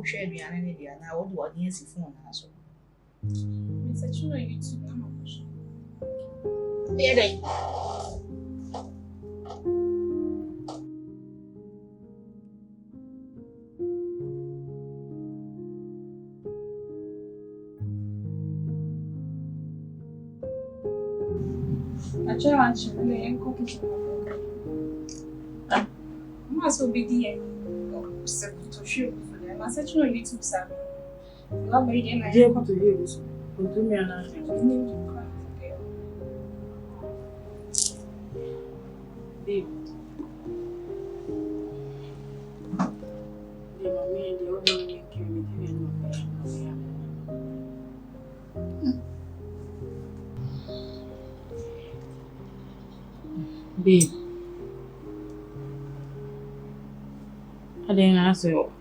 share aduane ne dia na wo de odi asi phone na so. Me search no YouTube na ma so. Yeah, dai. Acha me enko kitchen. Mas obedient. Se to show for them. I search no YouTube sa. Lá bem de na. Je to hear this. Continue ana. Babe. The mommy and the other one make you babe. I didn't answer you.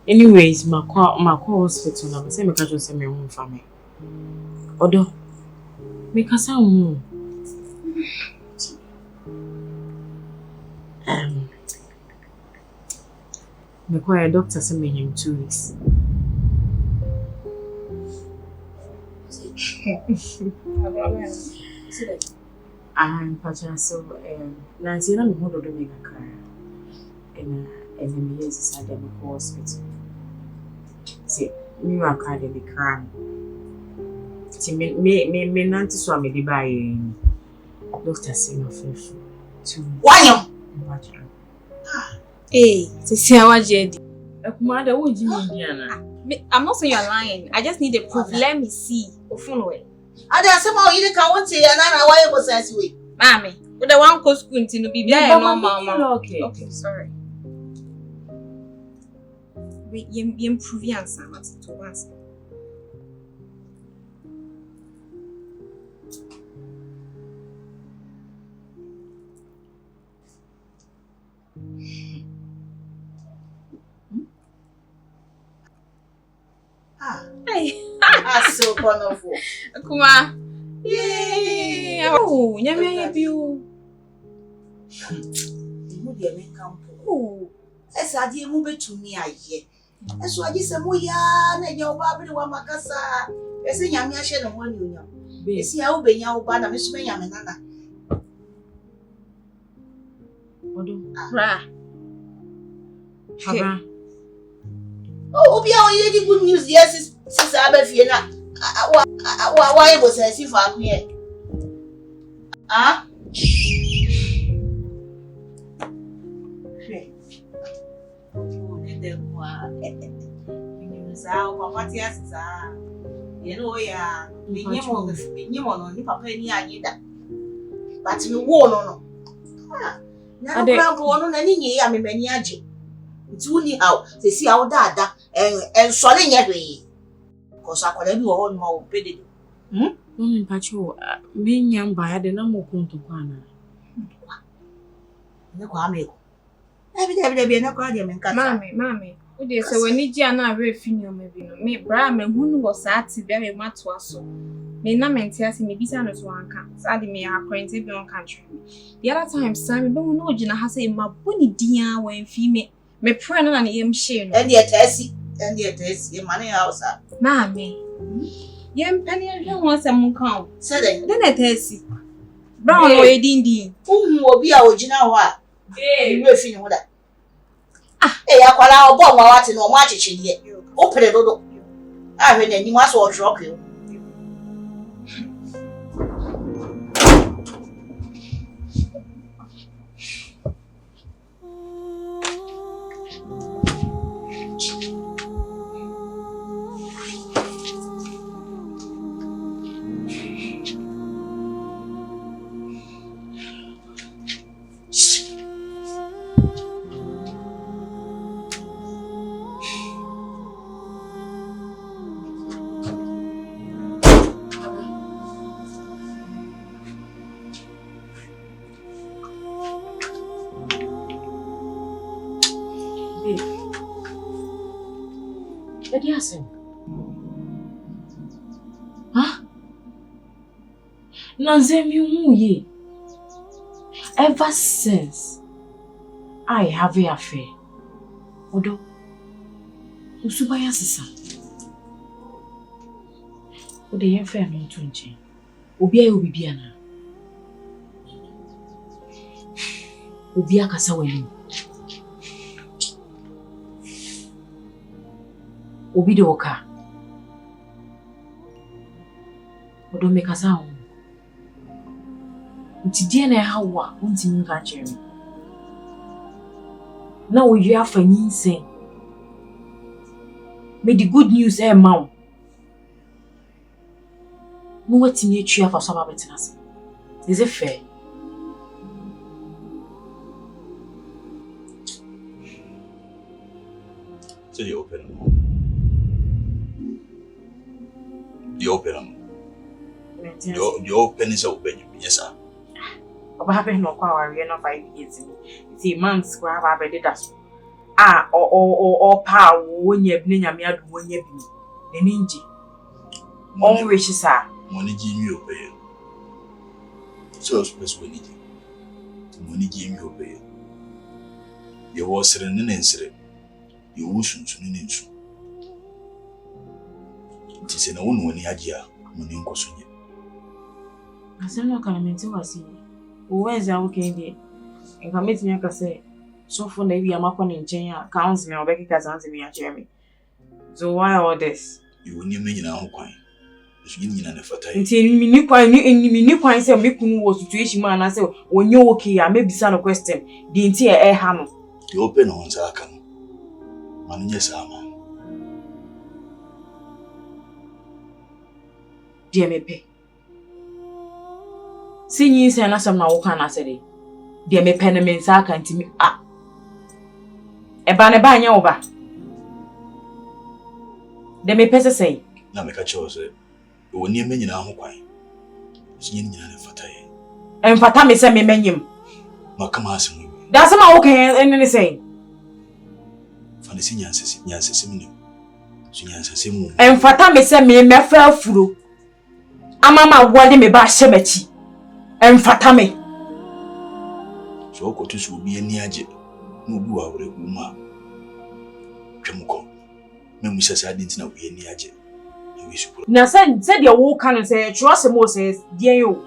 Anyways, my hospital now. Say me catch you say me home for me. Odo, me kasa home. Me call a doctor say me him 2 weeks. Pacha so Nancy na me hold do me kakra. And then me is at the hospital. See, me wa card the crime. See me nanti so me dey buy doctor say no fefu. To Why? Hey, Sisi Awajedi. Akumada wo ji me diana. I'm not saying you're lying. I just need the proof. Let me see. Ofunwe. Ada somehow you can want to na why you say way. Mami, with the one cause kunti no bibia no mama. Okay. Okay, sorry. We improve answer to once. Hey. So wonderful. Kuma. Yay! Oh, nyame abiu. Mu de me campo. Oh. Esa de mu betumi aye. Eso agi se mu ya na nya oba bi wa makasa. Ese nyame ahye ne ho ani onyam. Esi ya ubenya oba na me so benya me nana. Odo. Ra. Haba. Oh, obi a oye di good news yes sisa abafie na. Why was I see for here? Ah? You know, yeah, the papa ni but we won no. Na no no na ni ye amemani age. Nti uni how se si how dada en sole nye hwe. Because akwara bi wo no ma wo pede. Mami pacho me nyamba ya de na mo konto kwana. Ne kwa ameko. Ebi na kwa de me nkata. Mami. We dey say when iji ana awe finyo me bi no. Me bra me hunu wo sa ati bia me mato aso. Me na mente ase me bisa no so anka. Sa de me akwente bi on country. The other time sam me be hu no ogina ha say ma boni dia wan fi me. Me pray no na ne yem hye no. And the tesi e mane house. Mami. Yem pani ahwe ho asem kan. Say den. Den etesi. Brown no edindi. Uhu obi a ogina ho a. We fi ni ho da. Akwala obo nwa wate no mo achichi de. O pere dodo. Ahwe na ni mo aso o drop you. Huh? Nanzemi umuye. Ever since I have an affair, Odo, Usubaya sisa. O de yen fe no nto nche. Obi ayo bibia na. Obi akasa wali. Obi de oka. Odo me kasa ho. Nti die na hawa, unti nka chere. Na wo yi afani nsen. Me the good news ma. No wetimi atwa fa so ba betina se. Is it fair? So you open. You open. You open is open. Yes, sir. Oba happen no kwa wari no 5 years ni. See months kwa ba be deda so. Ah o pa wonya bi nyame adu wonya bi. Ne ninji. On wish sir. Money give me obey. So space we need. Money give me obey. You was sitting in insere. You wouldn't in insu. It is in a one when yagia, money incosunya. I said no calamity was in. Where's our candy? And commit me, I say, so for maybe I'm up on in China, counseling or Becky Kazans me at Jeremy. So why all this? You wouldn't mean in our coin. Until me quite say me couldn't was situation man. I say, when you're okay, I may be son of question. The entire air hammer. The open ones are come. Man, yes, I'm. Dear me pay. See ye say na some na wo kan asede. Dear me pen me nsa aka ntimi ah. Eba ne ba anya wo ba. De me pese say. Na me ka cho say. Wo ni me nyina ho kwan. So nyina ne fata ye. Emfata me say me menyim. Makama asem. Da some wo kan ene say. Fane si nyansese me. So nyansese mu. Emfata me say me mefa afuro. Amama wode me ba hyemechi. Emfata me. So ko to so bi ani age. No bu awre ku ma. Twemko. Me mu sese adinti na bi ani age. Na said the wo kan say trust mo says dear you.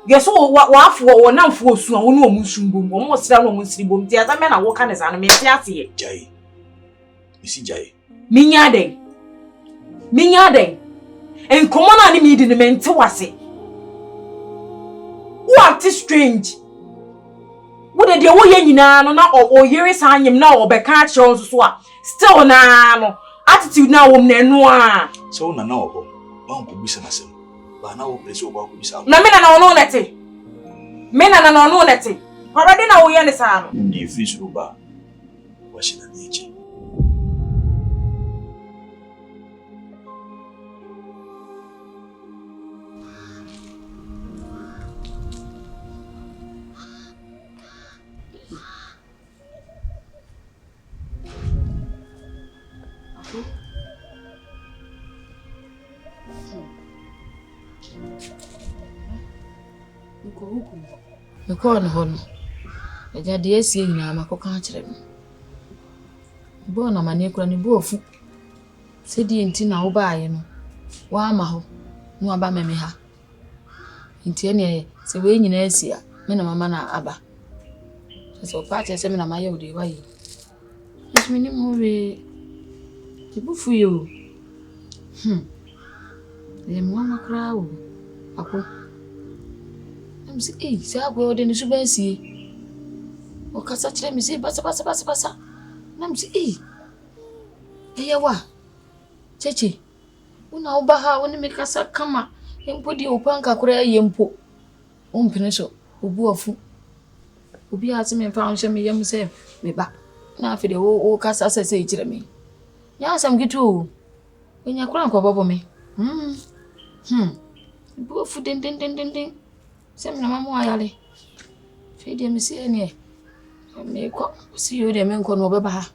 Guess what for one and for soon one woman boom, almost down on Muslim, the other men are walking as an amazing Jay. Missy Jay. Minyade. And come on, I need in the men to was it. What is strange? What did you way in or here is I am now or back catch on swap. Still now. Attitude now no. So na na obo. Ba nko bisa na sem. Ba na wo place obo ko bisa. Na me na no nete. Me na no nete. Already na wo ye ne sa no. Ndi fish oba. Wa shi na eje. Mekɔ no hɔ no. Agya de asie nyina makɔka akyerɛ me. Bo na mane kura ne bo ofu. Se die nti na wo baaye no. Wa ama ho. No aba me ha. Nti ene se we nyina asia. Me na mama na aba. Se o pa kyerɛ me na maye wo de wa yi. Nti me ni mo we. Ti bufu yo. Le mama kra wo. Ako. Msi se agwe ode ne subansie. O kasa kyerɛ me se basa. Na msi eya wa. Cheche. Una oba ha woni me kasa kama. Empo di opanka kora yempo. Ompene so obu afu. Obi ase me fa onhye me yem se me ba. Na afi de o kasa sese kyerɛ me. Ya asam gitu. Onya kora nkɔbɔbɔ me. Bu afu den. Sem na mama ayale. Fe de me se ene. Me ko si yo de me nko no beba ha.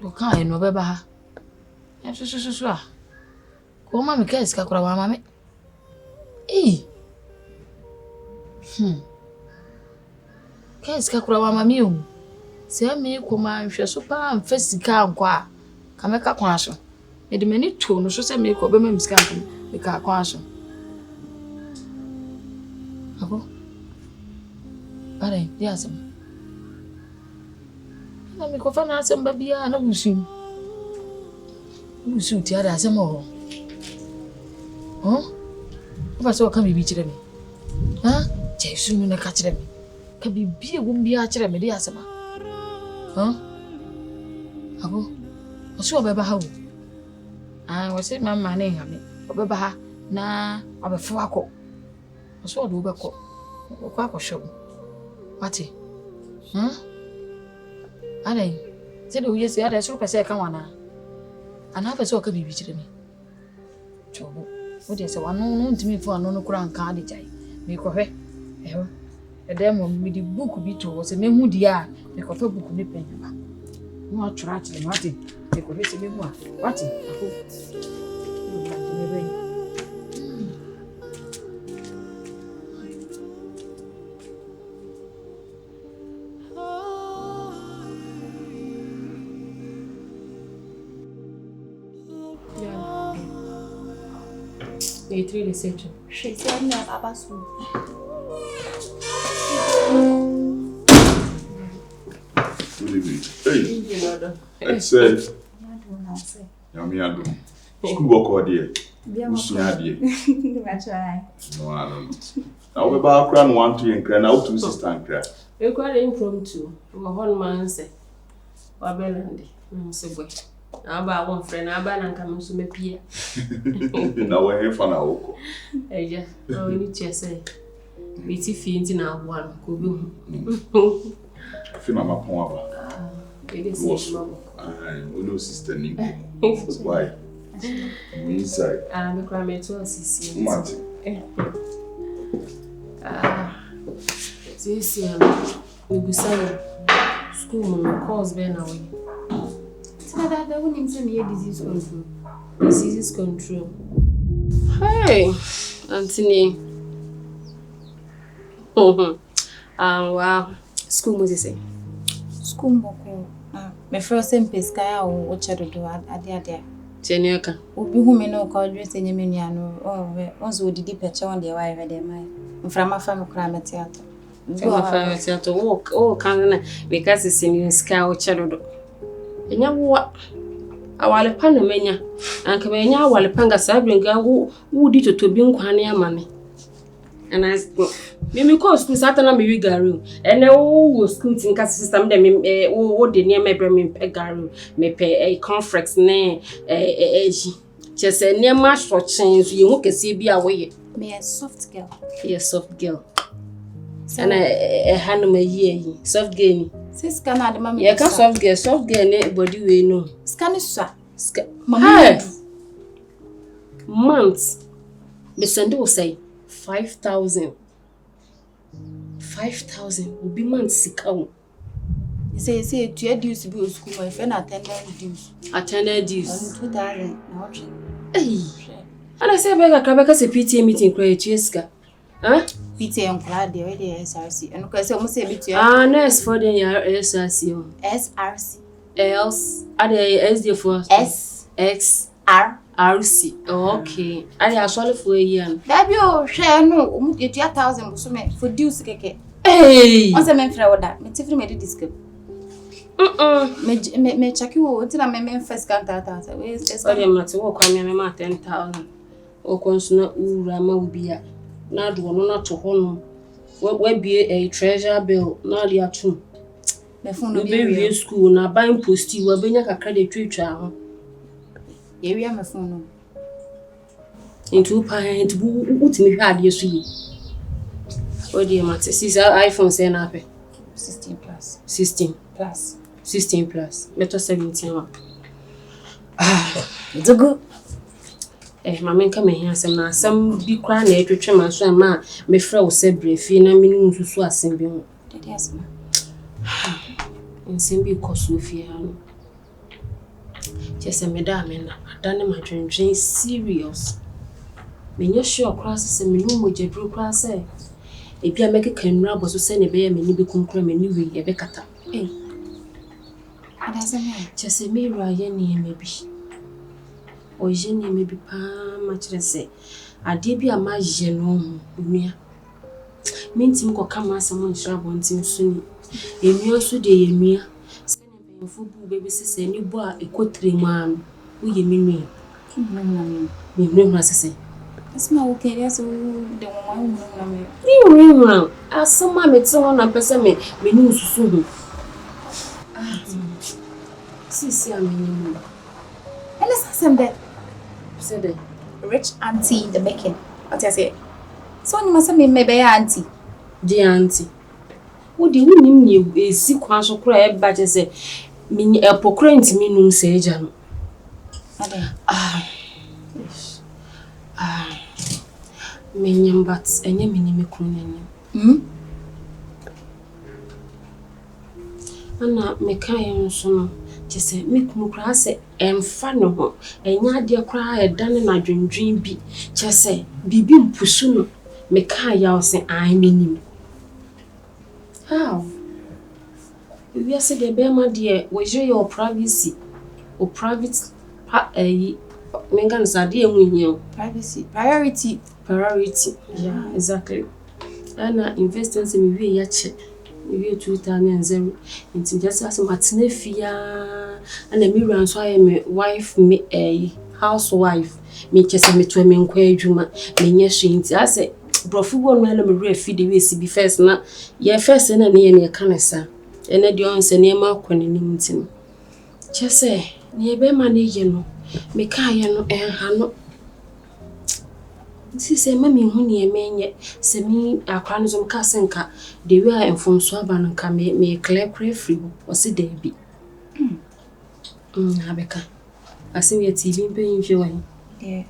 Do kan e no beba ha. Ya so a. Ko ma me ka ska kura wa ma me. Ka ska kura wa ma me o. Se me koma nhwe so pa mfa sika anko a ka meka kwa so. E de mani to no so se me ko be ma sika anko me ka kwa so. Ako. Are, yes. Na me ko fa na asem ba bia na busu. Busu ti ada asem o. Ba so ka bibi kire me. Ha? Jesu no na ka kire me. Ka bibi egum bia kire me de asema. Ha? Ako. Oso obeba ha wo. Ah, wose mama na ehame. Obeba ha na obefo akọ. Oso odo obekọ. Okwa akọhwe. Wati. Ha? Alai. Se do yesi ada so pese ka wana. Ana pese o ka bibi kire me. Chobo. Wo de se wano no ntimi fo ano no kura nka ade jai. Me ko hwe. Eho. E dem mo mi di book bi to se me hu di a me ko fa book ni pen ba. Mo atwra kire wati. Me ko hwe se me hu a. Wati. Ako. Me be. Three reception. She said no abasu. Good evening. Hey. I said, Yamiado. School work or dear? Usunya dear. No, I don't know. Now we background 1, 2 and cry. Now 2 sister and cry. You got impromptu. One man say, Wabelandi. Say boy. Aba one friend, aba na nka mso mepie. Na we hefa na oko. Eja, na we ni chese. Biti fi nti na abo an ko bi hu. Fi mama pon aba. Ele se mama. Odo sister ni. Why? We inside. Me kwa me to asisi. Mati. Sisi we busai school mo course be na we. That wouldn't say me disease control. Disease control. Hey, Anthony. Wow. School mo say. School mo ko. Me first sem pesca o chedodo ade. Chenyoka. Obi hu me no ka dress enye me nua no. Onzo odidi peche on de wa we de mai. Mframa fa me kra me theater. Mframa fa me theater. Oh, kan na because it's in sky o chedodo. Enya wo awale pa na menya anka menya awale pa nga sabrenga wo di totobi nkwane amane and I me call school satana me wi garu ene wo school tinka system dem wo de ne me bre me pe garu me pe conference ne eji chese ne ma so chen so ye hu kese bi a wo ye me a soft girl. Yes, soft girl. And a hand my ye soft girl ni. Sis kana de mama. Yeah, soft girl ne body we no. Scan is Mama. Months. The send will say 5,000. 5,000 will be months sika. Say to your dues to be school my friend attended dues. Attended dues. 2,000. Hey. And I say bega kabeka se PTA meeting kra etueska. Huh? PTA on clad the SRC. And okay, so almost say bit nurse for the SRC. SRC. Else ade SD for RC. Okay. Ade asole for a year. That be o share no mu get 1,000 so me for dues keke. Hey. On se me frɛ oda. Me tifri me disc. Me check you until I me first count 1,000. We is ade mate wo kwa me ma 10,000. O konsuna ura ma ubia. Na do no na to ho no. We be a treasure bill na dia atum. Me phone no be school na ban posti we benya kakra de twetwa ho. Ye wi me phone no. Into parent bu utimi hwa ade so yi. O de mate sis iPhone say na pe 16 plus. 16 Plus. 16 plus. Beto 17 wa. Zogo. Mama nka me hia sem na asem bi kra na etwetwe ma so ma me fra wo se brefi na me nsusu asem bi ho. Dede asema. Nsem bi koso fie ha no. Chese me da me na adane ma dwendwen serious. Me nya sure kra se me no mojedru kra se e bia me keka nwura boso se ne be ya me ni be kumkra me ni wi e be kata. Ada se me. Chese me wura ye ne mebi. O je ne mebi pa ma kire se. Ade bi ama je no ho nua. Mintim ko kama asem nshira bontim so ni. Enua so de enua. Se ne benfo bu bebi sese ni bo a ekotre mu an. Wo ye menua. Me menua sese. Asma o queria so de uma na me. Ni wura. Asema me tse ho na pese me ni susu ho. Sisi ameni. And let's say that Said it. rich auntie in the making. What I say? So you must me be auntie. Dear auntie. Wo di wunim ni esi kwan so kra e ba je se me epokrant mi num se eja no. Menyam but enye me ni me kru nanyam. Ana me kan so no je se me kunu kra se emfa no ho enya ade kra e dane na dwendwen bi je se bibi mpusu no me kan ya o se an menim. How? We are said the Bema dear, was your privacy or private Megan Sadia win Privacy. Priority. Yeah, exactly. And investors in me yache. Maybe 2000 into just as much nefia and a mirror and so I am a wife, me a housewife, me just me to a men quajuma, me yashin. I say, Brofu won't let me refeed the way be first na ye first and near canessa. And a dion se near Malcolm in Nimton. Just say, near Bemani, you know, me kayano and hano. This is a mammy who near me yet, se me a cranism cassenka, the way I inform Swaban and come me clear free or see there be. Abeka. I see me a TV paying joy. Dear,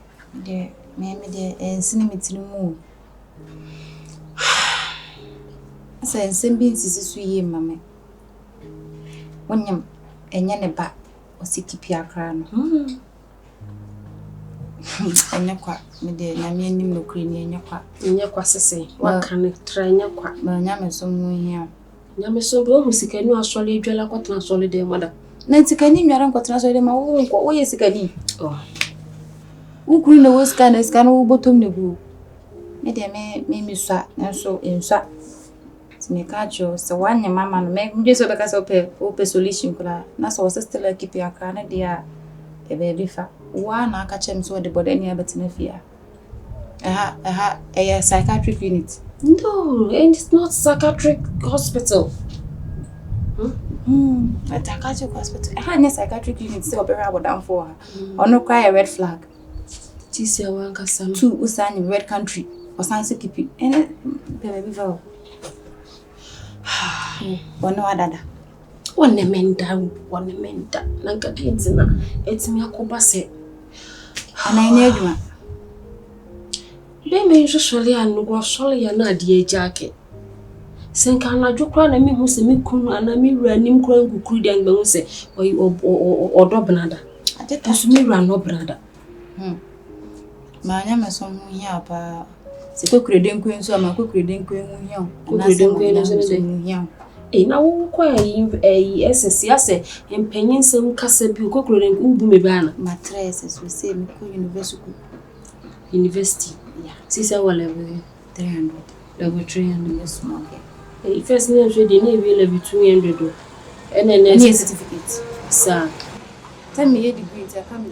mammy, dear, and cinema to the moon. Say, some beans is sweet, mamma. When yam and yan back or city pia crown. And your quack, me dear, Namian no cream in your quack. In your quassay, what can it try your quack? My yam is somewhere here. Yamiso who sick and you are solid, Jella cotton solid, mother. Nancy can you run got translated my own, what is it? Oh, who green the worst kind of scan over bottom the boo. Me me swat, and so in swat. Me catch you, so one your mamma make me just so because open solution. That's all sister keep your crown, dear. A baby fat. One I catch him so the body any other to fear. A psychiatric unit. no, and it's not psychiatric hospital. A psychiatric hospital. I had a psychiatric unit still be rubber down for her. Or no cry a red flag. Tisia wanka some 2 Usan in red country. Or Sansa keep it. And it baby vow. Or no other. One menda, Lanka it's me a cobase. And I need you. They may usually and go solely and a dear jacket. Senkana Jokran and me who say me kun and I me ran him crying who could and say, or Dobnada. I did as me ran no brother. My name is some here, pa. Se credit queen, so I'm a quick reading queen young. Young. E na wo kwa SSC ase empanyin sem kasa bi kokoro ngu me bana Mattresses we say me ko university yeah sisa wala we 300 level 300 yes okay e first name so dey na we level 200 do NNS any certificate sir tell me your degree I come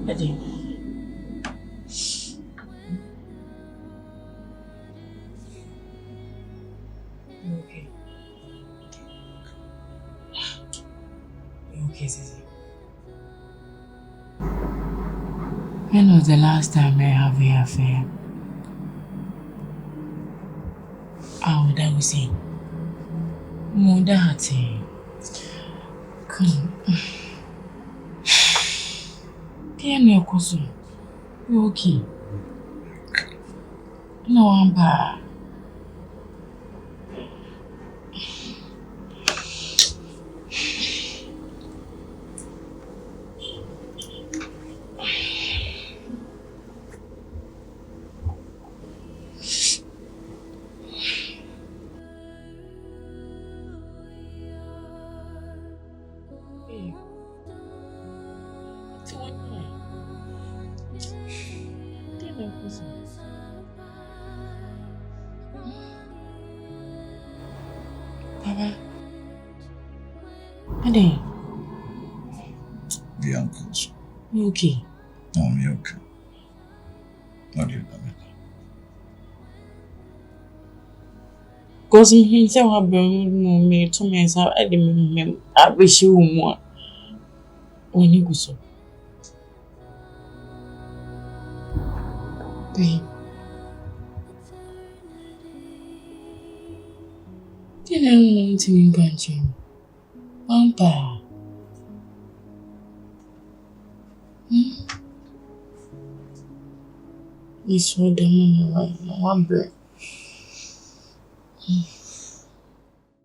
Eddie. Okay. Okay, Sissy. When was the last time I have an affair? Oh, that was it. More that. Come. Piano, cousin. You okay? No, I'm bad. Papa. Ade. The uncles. You okay? No, I'm okay. Not you, Pamela. Cause me say wa bring me to me say I dey abeshi wo mu a. Oni guso. Babe. Tiene un tin ganchi. Pampa. Isso deu uma break.